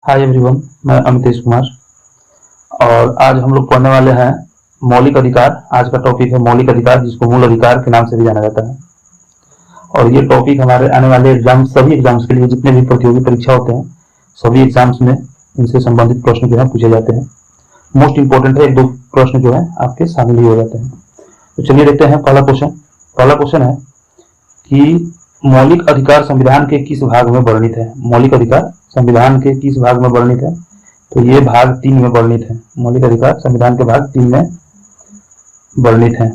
Hi everyone, मैं अमितेश कुमार और आज हम लोग पढ़ने वाले हैं मौलिक अधिकार। आज का टॉपिक है मौलिक अधिकार, जिसको मूल अधिकार के नाम से भी जाना जाता है। और ये टॉपिक हमारे आने वाले एग्जाम, सभी एग्जाम्स के लिए, जितने भी प्रतियोगी परीक्षा होते हैं सभी एग्जाम्स में इनसे संबंधित प्रश्न जो है पूछे जाते हैं। मोस्ट इंपॉर्टेंट है, एक दो प्रश्न जो है आपके शामिल ही हो जाते हैं। तो चलिए देखते हैं पहला क्वेश्चन। पहला क्वेश्चन है कि मौलिक अधिकार संविधान के किस भाग में वर्णित है। मौलिक अधिकार संविधान के किस भाग में वर्णित है? तो ये भाग 3 में वर्णित है। मौलिक अधिकार संविधान के भाग 3 में वर्णित है।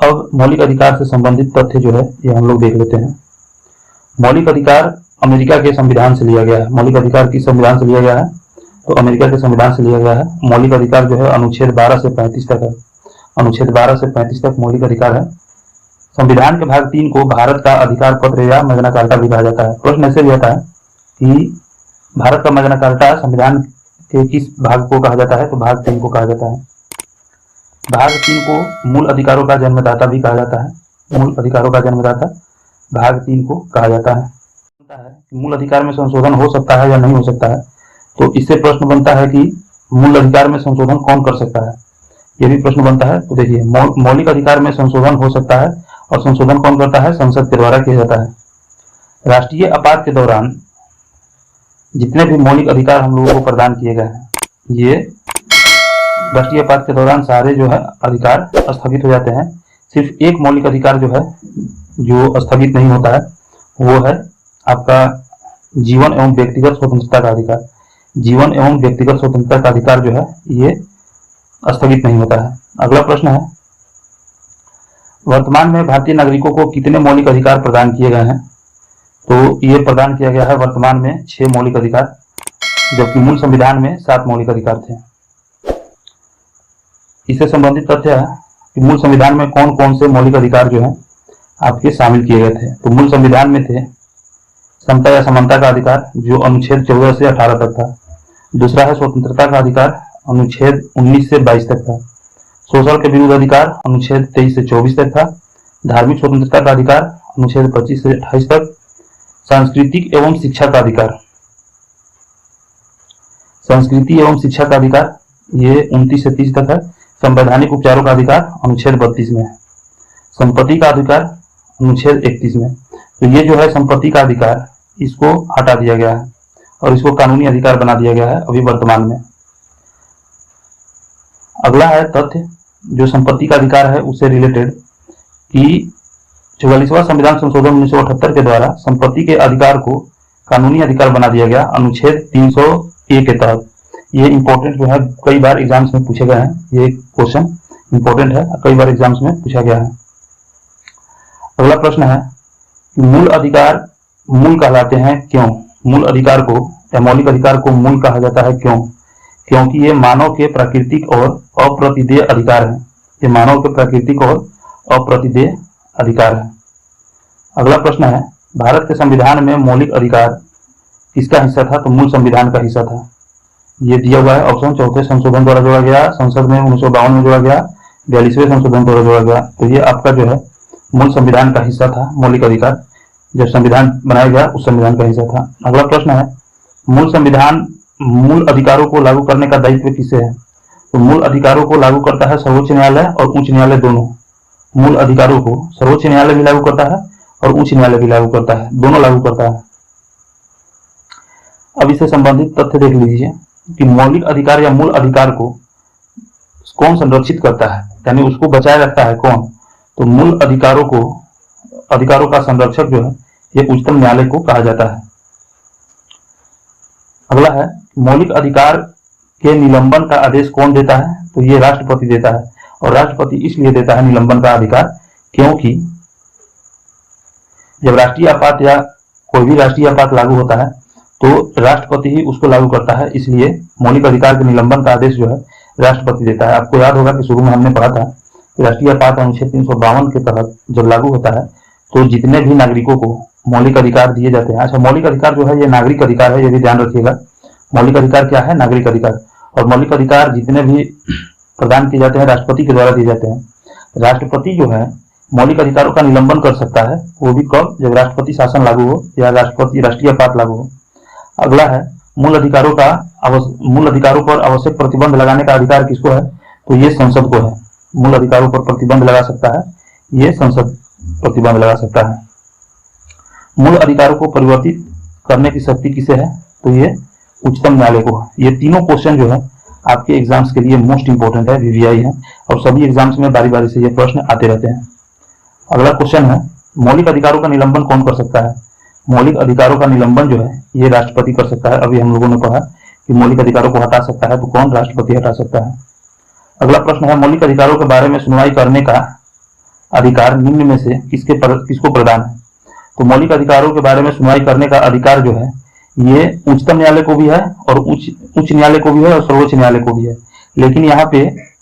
अब मौलिक अधिकार से संबंधित तथ्य जो है ये हम लोग देख लेते हैं। मौलिक अधिकार अमेरिका के संविधान से लिया गया है। मौलिक अधिकार किस संविधान से लिया गया है? तो अमेरिका के संविधान से लिया गया है। मौलिक अधिकार जो है अनुच्छेद 12 से 35 तक है। अनुच्छेद 12 से 35 तक मौलिक अधिकार है। संविधान के भाग 3 को भारत का अधिकार पत्र या मैग्ना कार्टा भी कहा जाता है। प्रश्न ऐसे भी आता है कि भारत का मैग्ना कार्टा संविधान के किस भाग को कहा जाता है? तो भाग 3 को कहा जाता है। भाग 3 को मूल अधिकारों का जन्मदाता भी कहा जाता है। मूल अधिकारों का जन्मदाता भाग 3 को कहा जाता है। मूल अधिकार में संशोधन हो सकता है या नहीं हो सकता है? तो इससे प्रश्न बनता है कि मूल अधिकार में संशोधन कौन कर सकता है, ये भी प्रश्न बनता है। तो देखिए, मौलिक अधिकार में संशोधन हो सकता है और संशोधन कौन करता है? संसद के द्वारा किया जाता है। राष्ट्रीय आपात के दौरान जितने भी मौलिक अधिकार हम लोगों को प्रदान किए गए हैं, ये राष्ट्रीय आपात के दौरान सारे जो है अधिकार स्थगित हो जाते हैं। सिर्फ एक मौलिक अधिकार जो है जो स्थगित नहीं होता है, वो है आपका जीवन एवं व्यक्तिगत स्वतंत्रता का अधिकार। जीवन एवं व्यक्तिगत स्वतंत्रता का अधिकार जो है ये स्थगित नहीं होता है। अगला प्रश्न है, वर्तमान में भारतीय नागरिकों को कितने मौलिक अधिकार प्रदान किए गए हैं? तो ये प्रदान किया गया है वर्तमान में 6 मौलिक अधिकार, जबकि मूल संविधान में 7 मौलिक अधिकार थे। इससे संबंधित तथ्य है कि मूल संविधान में कौन कौन से मौलिक अधिकार जो है आपके शामिल किए गए थे। तो मूल संविधान में थे समता या समानता का अधिकार, जो अनुच्छेद 14 से 18 तक था। दूसरा है स्वतंत्रता का अधिकार, अनुच्छेद 19 से 22 तक था। शोषण के विरुद्ध अधिकार अनुच्छेद 23 से 24 तक था। धार्मिक स्वतंत्रता का अधिकार अनुच्छेद 25 से 28 तक। सांस्कृतिक एवं शिक्षा का अधिकार, संस्कृति एवं शिक्षा का अधिकार ये 29 से 30 तक है। संवैधानिक उपचारों का अधिकार अनुच्छेद 32 में है। संपत्ति का अधिकार अनुच्छेद 31 में। तो ये जो है संपत्ति का अधिकार, इसको हटा दिया गया है और इसको कानूनी अधिकार बना दिया गया है अभी वर्तमान में। अगला है तथ्य जो संपत्ति का अधिकार है उससे रिलेटेड, कि 44वां संविधान संशोधन 1978 के द्वारा संपत्ति के अधिकार को कानूनी अधिकार बना दिया गया अनुच्छेद 300A के तहत। ये इंपॉर्टेंट जो है, कई बार एग्जाम्स में पूछे गए हैं। ये क्वेश्चन इंपॉर्टेंट है, कई बार एग्जाम्स में पूछा गया है। अगला प्रश्न है, मूल अधिकार मूल कहलाते हैं क्यों? मूल अधिकार को या मौलिक अधिकार को मूल कहा जाता है क्यों? क्योंकि ये मानव के प्राकृतिक और अप्रतिदेय अधिकार है। ये मानव के प्राकृतिक और अप्रतिदेय अधिकार है। अगला प्रश्न है, भारत के संविधान में मौलिक अधिकार किसका हिस्सा था? तो मूल संविधान का हिस्सा था। ये दिया हुआ है ऑप्शन। चौथे संशोधन द्वारा जोड़ा गया, संसद में 1952 में जोड़ा गया, 42वें संशोधन द्वारा जोड़ा गया। तो ये आपका जो है मूल संविधान का हिस्सा था। मौलिक अधिकार जब संविधान बनाया गया उस संविधान का हिस्सा था। अगला प्रश्न है, मूल अधिकारों को लागू करने का दायित्व किसे है? तो मूल अधिकारों को लागू करता है सर्वोच्च न्यायालय और उच्च न्यायालय दोनों। मूल अधिकारों को सर्वोच्च न्यायालय भी लागू करता है और उच्च न्यायालय भी लागू करता है, दोनों लागू करता है। अब इससे संबंधित तथ्य देख लीजिए कि मौलिक अधिकार या मूल अधिकार को कौन संरक्षित करता है, यानी उसको बचाए रखता है कौन? तो मूल अधिकारों का संरक्षक जो है ये उच्चतम न्यायालय को कहा जाता है। अगला है, मौलिक अधिकार के निलंबन का आदेश कौन देता है? तो ये राष्ट्रपति देता है। और राष्ट्रपति इसलिए देता है निलंबन का अधिकार क्योंकि जब राष्ट्रीय आपात या कोई भी राष्ट्रीय आपात लागू होता है तो राष्ट्रपति ही उसको लागू करता है। इसलिए मौलिक अधिकार के निलंबन का आदेश जो है राष्ट्रपति देता है। आपको याद होगा कि शुरू में हमने पढ़ा था कि राष्ट्रीय आपात अनुच्छेद 352 के तहत जब लागू होता है तो जितने भी नागरिकों को मौलिक अधिकार दिए जाते हैं। अच्छा, मौलिक अधिकार जो है ये नागरिक अधिकार है, ये भी ध्यान रखिएगा। मौलिक अधिकार क्या है? नागरिक अधिकार। और मौलिक अधिकार जितने भी प्रदान किए जाते हैं राष्ट्रपति के द्वारा दिए जाते हैं। राष्ट्रपति जो है मौलिक अधिकारों का निलंबन कर सकता है, वो भी कब? जब राष्ट्रपति शासन लागू हो या राष्ट्रीय आपात लागू हो। अगला है मूल अधिकारों पर आवश्यक प्रतिबंध लगाने का अधिकार किसको है? तो ये संसद को है। मूल अधिकारों पर प्रतिबंध लगा सकता है, ये संसद प्रतिबंध लगा सकता है। मूल अधिकारों को परिवर्तित करने की शक्ति किसे है? तो ये उच्चतम न्यायालय को है। ये तीनों क्वेश्चन जो है आपके एग्जाम्स के लिए मोस्ट इंपोर्टेंट है, वीवीआई है, और सभी एग्जाम्स में बारी बारी से ये प्रश्न आते रहते हैं। अगला क्वेश्चन है मौलिक अधिकारों का निलंबन कौन कर सकता है? मौलिक अधिकारों का निलंबन जो है ये राष्ट्रपति कर सकता है। अभी हम लोगों ने पढ़ा कि मौलिक अधिकारों को हटा सकता है, तो कौन? राष्ट्रपति हटा सकता है। अगला प्रश्न है मौलिक अधिकारों के बारे में सुनवाई करने का अधिकार निम्न में से किसको प्रदान है? तो मौलिक अधिकारों के बारे में सुनवाई करने का अधिकार जो है ये उच्चतम न्यायालय को भी है, और उच्च न्यायालय को भी है, और सर्वोच्च न्यायालय को भी है। लेकिन यहाँ पे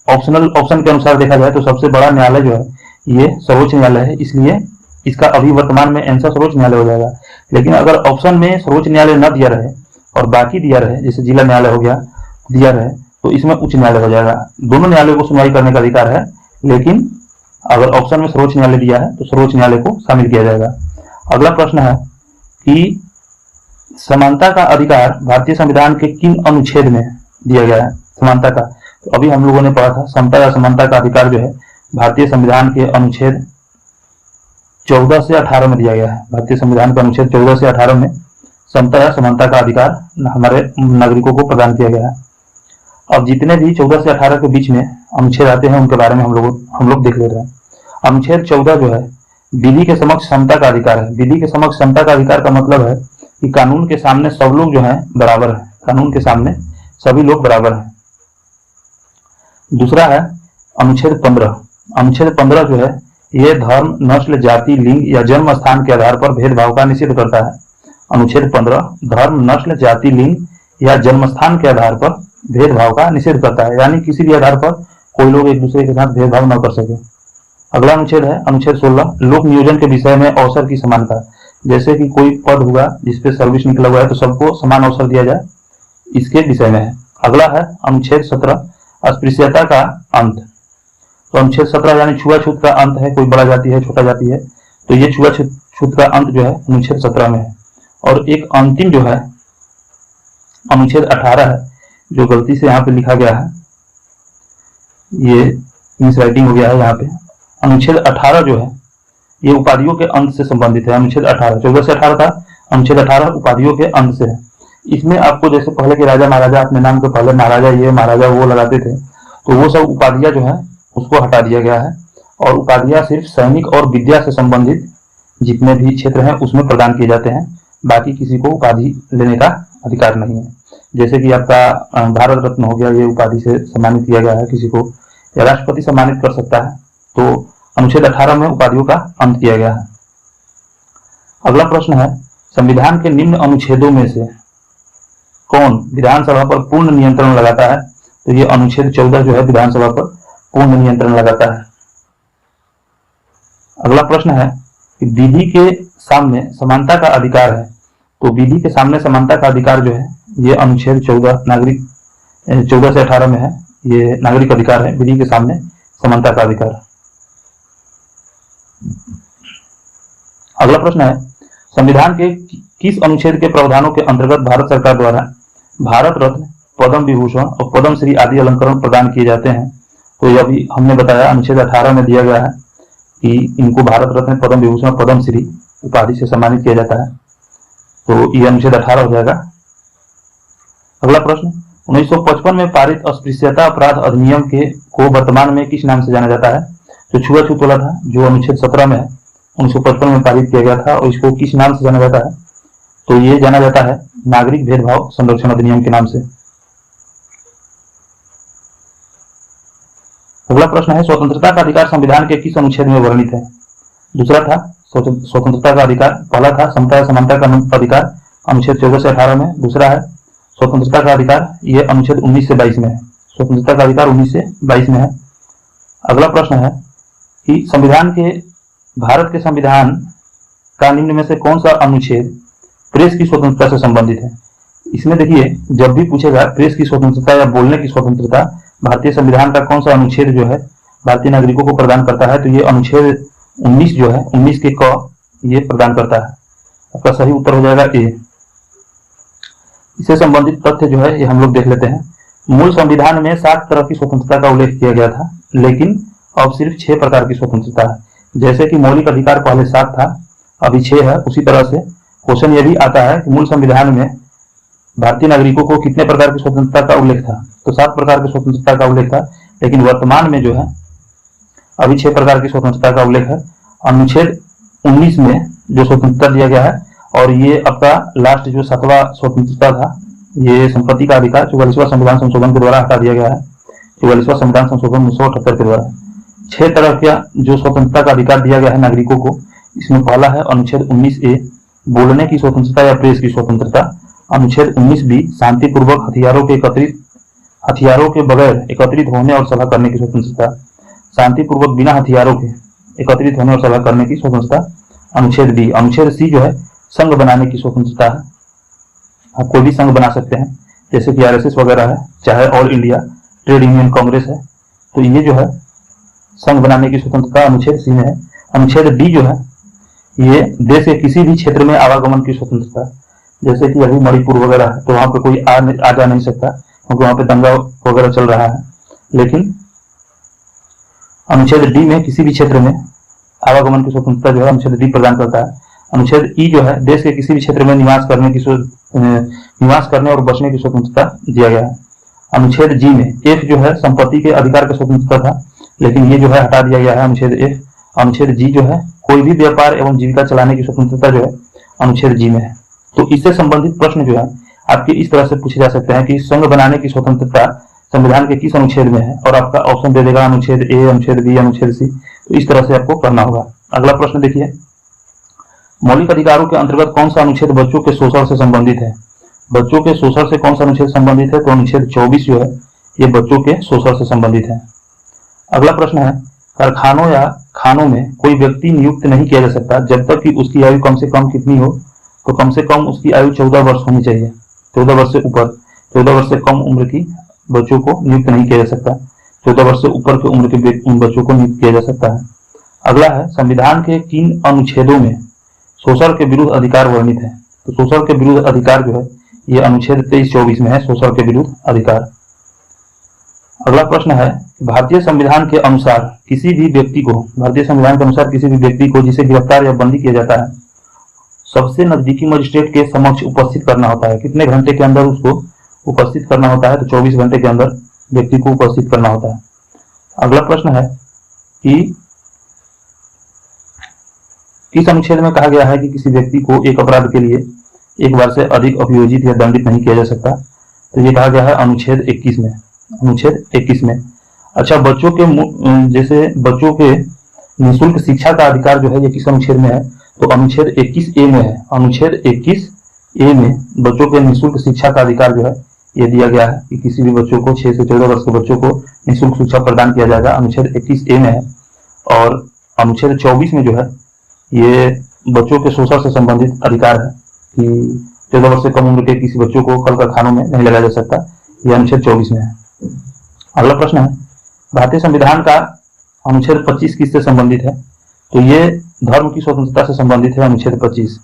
ऑप्शन के अनुसार देखा जाए तो सबसे बड़ा न्यायालय जो है ये सर्वोच्च न्यायालय है, इसलिए इसका अभी वर्तमान में आंसर सर्वोच्च न्यायालय हो जाएगा। लेकिन अगर ऑप्शन में सर्वोच्च न्यायालय न दिया रहे और बाकी दिया रहे, जैसे जिला न्यायालय हो गया, दिया रहे, तो इसमें उच्च न्यायालय हो जाएगा। दोनों न्यायालयों को सुनवाई करने का अधिकार है, लेकिन अगर ऑप्शन में सर्वोच्च न्यायालय दिया है तो सर्वोच्च न्यायालय को शामिल किया जाएगा। अगला प्रश्न है कि समानता का अधिकार भारतीय संविधान के किन अनुच्छेद में दिया गया है? समानता का, तो अभी हम लोगों ने पढ़ा था समता या समानता का अधिकार जो है भारतीय संविधान के अनुच्छेद 14 से 18 में दिया गया है। भारतीय संविधान के अनुच्छेद 14 से 18 में समता या समानता का अधिकार हमारे नागरिकों को प्रदान किया गया है। अब जितने भी 14 से 18 के बीच में अनुच्छेद आते हैं उनके बारे में हम लोग देख ले रहे हैं। अनुच्छेद 14 जो है विधि के समक्ष समता का अधिकार है। विधि के समक्ष समता का अधिकार का मतलब है कि कानून के सामने सब लोग जो हैं बराबर हैं, कानून के सामने सभी लोग बराबर हैं। दूसरा है अनुच्छेद 15। अनुच्छेद 15 जो है ये धर्म, नस्ल, जाति, लिंग या जन्म स्थान के आधार पर भेदभाव का निषेध करता है। अनुच्छेद 15 धर्म, नस्ल, जाति, लिंग या जन्म स्थान के आधार पर भेदभाव का निषेध करता है, यानी किसी भी आधार पर कोई लोग एक दूसरे के साथ भेदभाव न कर सके। अगला अनुच्छेद है अनुच्छेद 16 लोक नियोजन के विषय में अवसर की समानता। जैसे कि कोई पद होगा जिसपे सर्विस निकला हुआ है तो सबको समान अवसर दिया जाए, इसके विषय में है। अगला है अनुच्छेद 17 अस्पृश्यता का अंत। तो अनुच्छेद 17 यानी छुआछूत का अंत है, कोई बड़ा जाति है, छोटा जाति है, तो ये छुआछूत का अंत जो है अनुच्छेद 17 में है। और एक अंतिम जो है अनुच्छेद 18 है, जो गलती से यहाँ पे लिखा गया है, ये मिस राइटिंग हो गया है यहाँ पे। अनुच्छेद 18 जो है ये उपाधियों के अंत से संबंधित है। अनुच्छेद 18 14 से 18 था, अनुच्छेद 18 उपाधियों के अंत से है। इसमें आपको जैसे पहले के राजा महाराजा अपने नाम के पहले महाराजा ये महाराजा वो लगाते थे, तो वो सब उपाधियां जो है उसको हटा दिया गया है, और उपाधियां सिर्फ सैनिक और विद्या से संबंधित जितने भी क्षेत्र हैं उसमें प्रदान किए जाते हैं। बाकी किसी को उपाधि लेने का अधिकार नहीं है। जैसे कि आपका भारत रत्न हो गया, ये उपाधि से सम्मानित किया गया है किसी को, या राष्ट्रपति सम्मानित कर सकता है। तो अनुच्छेद 18 में उपाधियों का अंत किया गया है। अगला प्रश्न है संविधान के निम्न अनुच्छेदों में से कौन विधानसभा पर पूर्ण नियंत्रण लगाता है? तो ये अनुच्छेद 14 जो है विधानसभा पर पूर्ण नियंत्रण लगाता है। अगला प्रश्न है कि विधि के सामने समानता का अधिकार है, तो विधि के सामने समानता का अधिकार जो है ये अनुच्छेद 14 से 18 में है। ये नागरिक अधिकार है, विधि के सामने समानता का अधिकार। अगला प्रश्न है संविधान के किस अनुच्छेद के प्रावधानों के अंतर्गत भारत सरकार द्वारा भारत रत्न, पद्म विभूषण और पद्म श्री आदि अलंकरण प्रदान किए जाते हैं? तो यह भी हमने बताया अनुच्छेद 18 में दिया गया है कि इनको भारत रत्न, पद्म विभूषण, पद्म श्री उपाधि से सम्मानित किया जाता है, तो यह अनुच्छेद 18 हो जाएगा। अगला प्रश्न 1955 में पारित अस्पृश्यता अपराध अधिनियम को वर्तमान में किस नाम से जाना जाता है? तो छुआछूत वाला था जो अनुच्छेद 17 में है, 1955 में पारित किया गया था, और इसको किस नाम से जाना जाता है? तो ये जाना जाता है नागरिक भेदभाव संरक्षण अधिनियम के नाम से। अगला प्रश्न है स्वतंत्रता का अधिकार संविधान के किस अनुच्छेद में वर्णित है? दूसरा था स्वतंत्रता का अधिकार, पहला था समता या समानता का अधिकार अनुच्छेद 14 से 18 में, दूसरा है स्वतंत्रता का अधिकार, ये अनुच्छेद 19 से 22 में है। स्वतंत्रता का अधिकार 19 से 22 में है। अगला प्रश्न है कि भारत के संविधान का निम्न में से कौन सा अनुच्छेद प्रेस की स्वतंत्रता से संबंधित है? इसमें देखिए जब भी पूछेगा प्रेस की स्वतंत्रता या बोलने की स्वतंत्रता भारतीय संविधान का कौन सा अनुच्छेद जो है भारतीय नागरिकों को प्रदान करता है, तो ये अनुच्छेद 19 जो है 19 के क ये प्रदान करता है। आपका सही उत्तर हो जाएगा ए। इससे संबंधित तथ्य जो है ये हम लोग देख लेते हैं। मूल संविधान में 7 तरह की स्वतंत्रता का उल्लेख किया गया था, लेकिन अब सिर्फ 6 प्रकार की स्वतंत्रता है। जैसे कि मौलिक अधिकार पहले 7 था, अभी 6 है। उसी तरह से क्वेश्चन ये भी आता है कि मूल संविधान में भारतीय नागरिकों को कितने प्रकार की स्वतंत्रता का उल्लेख था, तो 7 प्रकार की स्वतंत्रता का उल्लेख था, लेकिन वर्तमान में जो है अभी 6 प्रकार की स्वतंत्रता का उल्लेख है। अनुच्छेद 19 में जो स्वतंत्रता दिया गया है, और ये आपका लास्ट जो 7वां स्वतंत्रता था, ये संपत्ति का अधिकार 44वां संविधान संशोधन के द्वारा हटा दिया गया है, 44वां संविधान संशोधन 1978 के द्वारा। 6 तरह का जो स्वतंत्रता का अधिकार दिया गया है नागरिकों को, इसमें पहला है अनुच्छेद 19A बोलने की स्वतंत्रता या प्रेस की स्वतंत्रता। अनुच्छेद 19B शांतिपूर्वक हथियारों के बगैर एकत्रित होने और सभा करने की स्वतंत्रता। शांतिपूर्वक बिना हथियारों के एकत्रित होने और सभा करने की स्वतंत्रता। अनुच्छेद B। अनुच्छेद C जो है संघ बनाने की स्वतंत्रता है। आप कोई भी संघ बना सकते हैं, जैसे कि RSS वगैरह है, चाहे all India trade union Congress है, तो ये जो है संघ बनाने की स्वतंत्रता अनुच्छेद C में है। अनुच्छेद D जो है ये देश के किसी भी क्षेत्र में आवागमन की स्वतंत्रता, जैसे कि अभी मणिपुर वगैरह है, तो वहां पे कोई आ जा नहीं सकता क्योंकि वहां पे दंगा वगैरह चल रहा है। लेकिन अनुच्छेद D में किसी भी क्षेत्र में आवागमन की स्वतंत्रता जो है अनुच्छेद D प्रदान करता है। अनुच्छेद E जो है देश के किसी भी क्षेत्र में निवास करने और बचने की स्वतंत्रता दिया गया है। अनुच्छेद G में F जो है संपत्ति के अधिकार की स्वतंत्रता था, लेकिन ये जो है हटा दिया गया है अनुच्छेद F। अनुच्छेद G जो है कोई भी व्यापार एवं जीविका चलाने की स्वतंत्रता जो है अनुच्छेद G में है। तो इससे संबंधित प्रश्न जो है आपके इस तरह से पूछे जा सकते हैं कि संघ बनाने की स्वतंत्रता संविधान के किस अनुच्छेद में है, और आपका ऑप्शन दे देगा अनुच्छेद A, अनुच्छेद B, अनुच्छेद C। तो इस तरह से आपको करना होगा। अगला प्रश्न देखिए, मौलिक अधिकारों के अंतर्गत कौन सा अनुच्छेद बच्चों के शोषण से संबंधित है? बच्चों के शोषण से कौन सा अनुच्छेद संबंधित है? तो अनुच्छेद 24 जो है ये बच्चों के शोषण से संबंधित है। अगला प्रश्न है, कारखानों या खानों में कोई व्यक्ति नियुक्त नहीं किया जा सकता जब तक कि उसकी आयु कम से कम कितनी हो? तो कम से कम उसकी आयु 14 वर्ष होनी चाहिए। 14 वर्ष से ऊपर, 14 वर्ष से कम उम्र की बच्चों को नियुक्त नहीं किया जा सकता। 14 वर्ष से ऊपर की उम्र के बच्चों को नियुक्त किया जा सकता है। अगला है, संविधान के किन अनुच्छेदों में शोषण के विरुद्ध अधिकार वर्णित है? तो शोषण के विरुद्ध अधिकार जो है ये अनुच्छेद 23-24 में है, शोषण के विरुद्ध अधिकार। अगला प्रश्न है, भारतीय संविधान के अनुसार किसी भी व्यक्ति को जिसे गिरफ्तार या बंदी किया जाता है सबसे नजदीकी मजिस्ट्रेट के समक्ष उपस्थित करना होता है। कितने घंटे के अंदर उसको उपस्थित करना होता है? तो 24 घंटे के अंदर व्यक्ति को उपस्थित करना होता है। अगला प्रश्न है कि किस अनुच्छेद में कहा गया है कि किसी व्यक्ति को एक अपराध के लिए एक बार से अधिक अभियोजित या दंडित नहीं किया जा सकता? तो ये कहा गया है अनुच्छेद 21 में। अनुच्छेद 21 में। अच्छा, जैसे बच्चों के निःशुल्क शिक्षा का अधिकार जो है ये किस अनुच्छेद में है? तो अनुच्छेद 21A में है। अनुच्छेद 21A में बच्चों के निःशुल्क शिक्षा का अधिकार जो है ये दिया गया है कि किसी भी बच्चों को 6 से 14 वर्ष के बच्चों को निःशुल्क शिक्षा प्रदान किया जाएगा। अनुच्छेद 21A में है। और अनुच्छेद 24 में जो है ये बच्चों के शोषण से संबंधित अधिकार है कि 14 वर्ष से कम उम्र के किसी बच्चों को कल कारखानों में नहीं लगाया जा सकता। यह अनुच्छेद 24 में है। अगला प्रश्न है, भारतीय संविधान का अनुच्छेद 25 किससे संबंधित है? तो ये धर्म की स्वतंत्रता से संबंधित है। अनुच्छेद 25।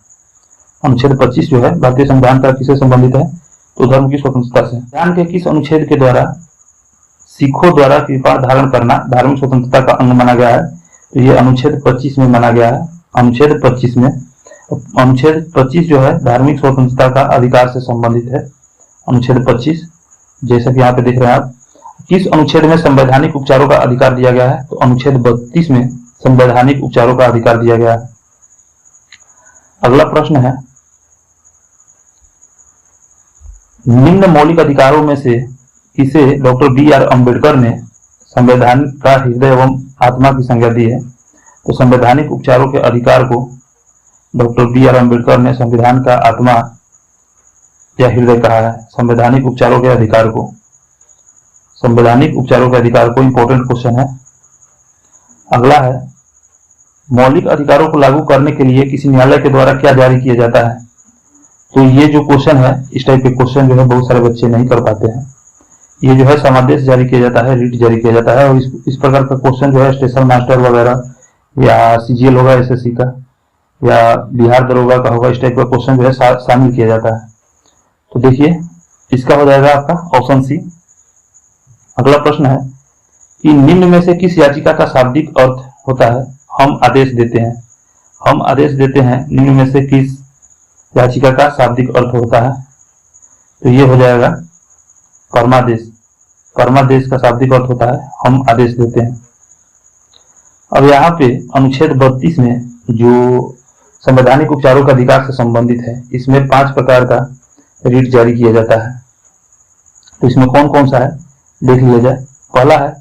अनुच्छेद 25 जो है भारतीय संविधान का किससे संबंधित है? तो धर्म की स्वतंत्रता से। संविधान के किस अनुच्छेद के द्वारा सिखों द्वारा कृपाण धारण करना धार्मिक स्वतंत्रता का अंग माना गया है? तो ये अनुच्छेद 25 में माना गया है। अनुच्छेद 25 में। अनुच्छेद 25 जो है धार्मिक स्वतंत्रता का अधिकार से संबंधित है। अनुच्छेद 25 जैसा कि यहाँ पे देख रहे हैं आप। किस अनुच्छेद में संवैधानिक उपचारों का अधिकार दिया गया है? तो अनुच्छेद 32 में संवैधानिक उपचारों का अधिकार दिया गया है। अगला प्रश्न है, निम्न मौलिक अधिकारों में से किसे डॉक्टर B.R. अम्बेडकर ने संविधान का हृदय एवं आत्मा की संज्ञा दी है? तो संवैधानिक उपचारों के अधिकार को डॉक्टर B.R. अम्बेडकर ने संविधान का आत्मा या हृदय कहा है। संवैधानिक उपचारों के अधिकार को, संवैधानिक उपचारों के अधिकार को इंपॉर्टेंट क्वेश्चन है। अगला है, मौलिक अधिकारों को लागू करने के लिए किसी न्यायालय के द्वारा क्या जारी किया जाता है? तो ये जो क्वेश्चन है, इस टाइप के क्वेश्चन जो है बहुत सारे बच्चे नहीं कर पाते हैं। ये जो है समादेश जारी किया जाता है, रिट जारी किया जाता है। और इस प्रकार का क्वेश्चन जो है स्टेशन मास्टर वगैरह या CGL होगा SSC का, या बिहार दरोगा का होगा, इस टाइप का क्वेश्चन जो है शामिल किया जाता है। तो देखिए इसका हो जाएगा आपका ऑप्शन सी। अगला प्रश्न है कि निम्न में से किस याचिका का शाब्दिक अर्थ होता है हम आदेश देते हैं। हम आदेश देते हैं निम्न में से किस याचिका का शाब्दिक अर्थ होता है, तो ये हो जाएगा कर्मादेश। कर्मादेश का शाब्दिक अर्थ होता है हम आदेश देते हैं। अब यहाँ पे अनुच्छेद 32 में जो संवैधानिक उपचारों का अधिकार से संबंधित है, इसमें 5 प्रकार का रिट जारी किया जाता है। तो इसमें कौन कौन सा है देख लिया जाए। पहला है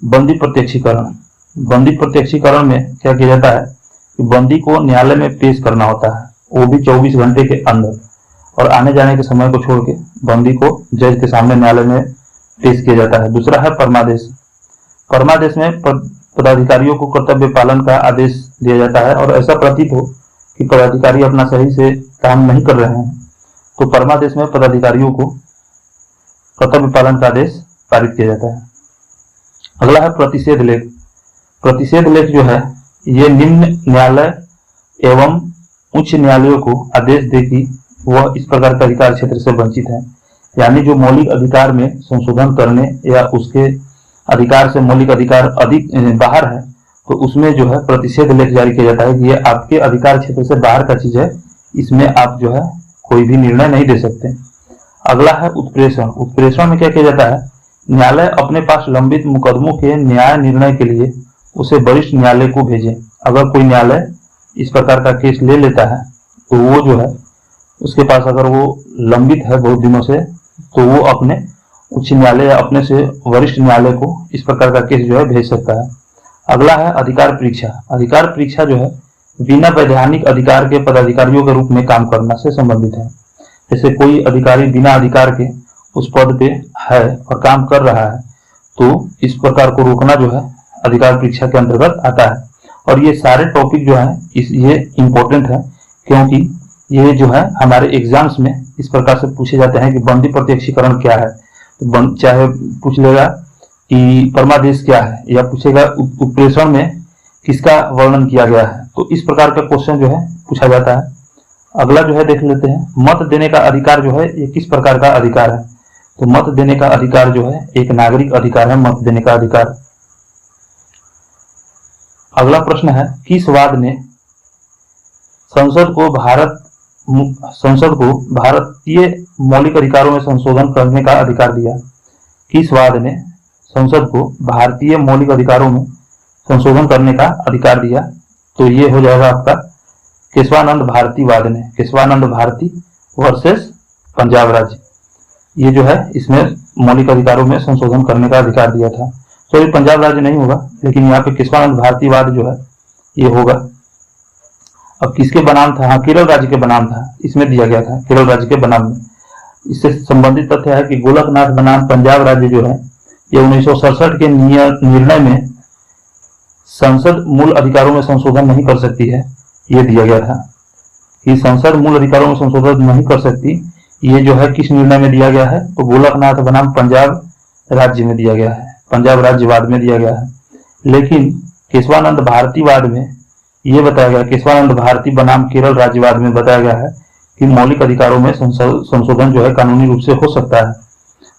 बंदी प्रत्यक्षीकरण। बंदी प्रत्यक्षीकरण में क्या किया जाता है कि बंदी को न्यायालय में पेश करना होता है, वो भी 24 घंटे के अंदर, और आने जाने के समय को छोड़ के बंदी को जज के सामने न्यायालय में पेश किया जाता है। दूसरा है परमादेश। परमादेश में पदाधिकारियों को कर्तव्य पालन का आदेश दिया जाता है और ऐसा प्रतीत हो कि पदाधिकारी अपना सही से काम नहीं कर रहे हैं तो परमादेश में पदाधिकारियों को कर्तव्य पालन का आदेश पारित किया जाता है। अगला है प्रतिषेध लेख। प्रतिषेध लेख जो है ये निम्न न्यायालय एवं उच्च न्यायालयों को आदेश दे कि वह इस प्रकार के अधिकार क्षेत्र से वंचित है, यानी जो मौलिक अधिकार में संशोधन करने या उसके अधिकार से मौलिक अधिकार अधिक बाहर है तो उसमें जो है प्रतिषेध लेख जारी किया जाता है कि ये आपके अधिकार क्षेत्र से बाहर का चीज है, इसमें आप जो है कोई भी निर्णय नहीं दे सकते। अगला है उत्प्रेषण। उत्प्रेषण में क्या किया जाता है, न्यायालय अपने पास लंबित मुकदमों के न्याय निर्णय के लिए उसे वरिष्ठ न्यायालय को भेजे। अगर कोई न्यायालय इस प्रकार का केस ले लेता है तो वो जो है उसके पास अगर वो लंबित है बहुत दिनों से तो वो अपने उच्च न्यायालय या अपने से वरिष्ठ न्यायालय को इस प्रकार का केस जो है भेज सकता है। अगला है अधिकार परीक्षा। अधिकार परीक्षा जो है बिना वैधानिक अधिकार के पदाधिकारियों के रूप में काम करना से संबंधित है। जैसे कोई अधिकारी बिना अधिकार के उस पद पे है और काम कर रहा है तो इस प्रकार को रोकना जो है अधिकार परीक्षा के अंतर्गत आता है। और ये सारे टॉपिक जो है ये इम्पोर्टेंट है क्योंकि ये जो है हमारे एग्जाम्स में इस प्रकार से पूछे जाते हैं कि बंदी प्रत्यक्षीकरण क्या है, तो चाहे पूछ लेगा कि परमादेश क्या है या पूछेगा उत्प्रेषण में किसका वर्णन किया गया है, तो इस प्रकार का क्वेश्चन जो है पूछा जाता है। अगला जो है देख लेते हैं, मत देने का अधिकार जो है ये किस प्रकार का अधिकार है। तो मत देने का अधिकार जो है एक नागरिक अधिकार है, मत देने का अधिकार। अगला प्रश्न है, किस वाद ने संसद को भारतीय मौलिक अधिकारों में संशोधन करने का अधिकार दिया। किस वाद ने संसद को भारतीय मौलिक अधिकारों में संशोधन करने का अधिकार दिया, तो ये हो जाएगा आपका केशवानंद भारती वाद ने। केशवानंद भारती वर्सेस पंजाब राज्य, ये जो है इसमें मौलिक अधिकारों में संशोधन करने का अधिकार दिया था। तो ये पंजाब राज्य नहीं होगा लेकिन यहाँ पे केशवानंद भारती वाद जो है ये होगा। अब किसके बनाम था, हाँ केरल राज्य के बनाम था, इसमें दिया गया था केरल राज्य के बनाम में। इससे संबंधित तथ्य है कि गोलकनाथ बनाम पंजाब राज्य जो है ये 1967 के निर्णय में संसद मूल अधिकारों में संशोधन नहीं कर सकती है, ये दिया गया था कि संसद मूल अधिकारों में संशोधन नहीं कर सकती। ये जो है किस निर्णय में दिया गया है, तो गोलकनाथ बनाम पंजाब राज्य में दिया गया है, पंजाब राज्यवाद में दिया गया है। लेकिन केशवानंद भारती वाद में ये बताया गया, केशवानंद भारती बनाम केरल राज्यवाद में बताया गया है कि मौलिक अधिकारों में संशोधन जो है कानूनी रूप से हो सकता है।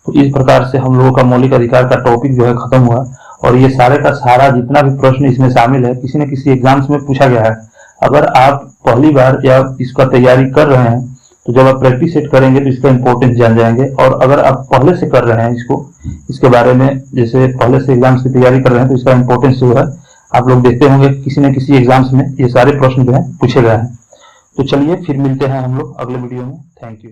तो इस प्रकार से हम लोगों का मौलिक अधिकार का टॉपिक जो है खत्म हुआ और ये सारे का सारा जितना भी प्रश्न इसमें शामिल है किसी न किसी एग्जाम्स में पूछा गया है। अगर आप पहली बार या इसका तैयारी कर रहे हैं तो जब आप प्रैक्टिस सेट करेंगे तो इसका इंपॉर्टेंस जान जाएंगे। और अगर आप पहले से कर रहे हैं इसके बारे में, जैसे पहले से एग्जाम्स की तैयारी कर रहे हैं, तो इसका इंपॉर्टेंस जो है आप लोग देखते होंगे किसी न किसी एग्जाम्स में ये सारे प्रश्न जो है पूछे गए हैं। तो चलिए फिर मिलते हैं हम लोग अगले वीडियो में। Thank you.